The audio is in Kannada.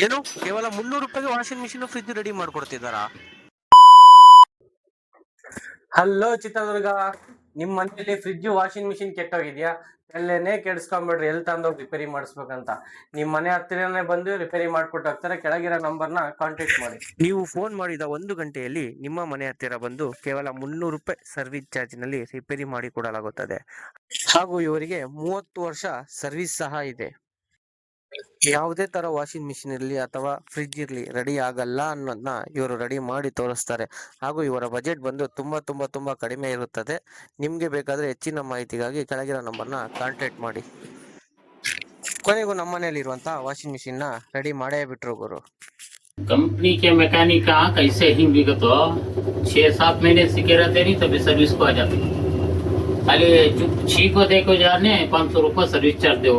ಏನು ಕೇವಲ 300 ರೂಪಾಯಿಗೆ ವಾಷಿಂಗ್ ಮಿಷಿನ್ ಫ್ರಿಡ್ಜ್ ರೆಡಿ ಮಾಡ್ಕೊಡ್ತಿದಾರಾ? ಹಲೋ ಚಿತ್ರದುರ್ಗ, ನಿಮ್ ಮನೆಯಲ್ಲಿ ಫ್ರಿಡ್ಜ್ ವಾಷಿಂಗ್ ಮಿಷಿನ್ ಕೆಟ್ಟೋಗಿದ್ಯಾ? ಎಲ್ಲೇನೆ ಕೆಡ್ಸ್ಕೊಂಡ್ಬಿಡ್ರಿ, ಎಲ್ಲಿ ತಂದೋಗಿ ರಿಪೇರಿ ಮಾಡಿಸ್ಬೇಕಂತ. ನಿಮ್ ಮನೆ ಹತ್ತಿರನೇ ಬಂದು ರಿಪೇರಿ ಮಾಡ್ಕೊಟ್ಟು ಹೋಗ್ತಾರೆ. ಕೆಳಗಿರೋ ನಂಬರ್ನ ಕಾಂಟ್ಯಾಕ್ಟ್ ಮಾಡಿ. ನೀವು ಫೋನ್ ಮಾಡಿದ 1 ಗಂಟೆಯಲ್ಲಿ ನಿಮ್ಮ ಮನೆ ಹತ್ತಿರ ಬಂದು ಕೇವಲ 300 ರೂಪಾಯಿ ಸರ್ವಿಸ್ ಚಾರ್ಜ್ ನಲ್ಲಿ ರಿಪೇರಿ ಮಾಡಿ ಕೊಡಲಾಗುತ್ತದೆ. ಹಾಗೂ ಇವರಿಗೆ 30 ವರ್ಷ ಸರ್ವಿಸ್ ಸಹ ಇದೆ. ಯಾವುದೇ ತರ ವಾಷಿಂಗ್ ಮಿಷಿನ್ ಇರಲಿ ಅಥವಾ ಫ್ರಿಡ್ಜ್ ಇರಲಿ ರೆಡಿ ಆಗಲ್ಲ ಅನ್ನೋದನ್ನ ಇವರು ರೆಡಿ ಮಾಡಿ ತೋರಿಸ್ತಾರೆ. ಹಾಗೂ ಇವರ ಬಜೆಟ್ ಬಂದು ತುಂಬಾ ಕಡಿಮೆ ಇರುತ್ತದೆ. ನಿಮ್ಗೆ ಬೇಕಾದ್ರೆ ಹೆಚ್ಚಿನ ಮಾಹಿತಿಗಾಗಿ ಕೆಳಗಿರೋ ನಂಬರ್ನ ಕಾಂಟ್ಯಾಕ್ಟ್ ಮಾಡಿ. ಕೊನೆಗೂ ನಮ್ಮ ಮನೆಯಲ್ಲಿ ಇರುವಂತಹ ವಾಷಿಂಗ್ ಮಿಷಿನ್ ನ ರೆಡಿ ಮಾಡೇ ಬಿಟ್ರು ಗುರು. कंपनी के मैकेनिक कहाँ कैसे ही विगत 6-7 महीने सीखे रहते नहीं तभी सर्विस को आ जाते खाली चुप छी को देखो जाने 500 रुपये सर्विस चार्ज दे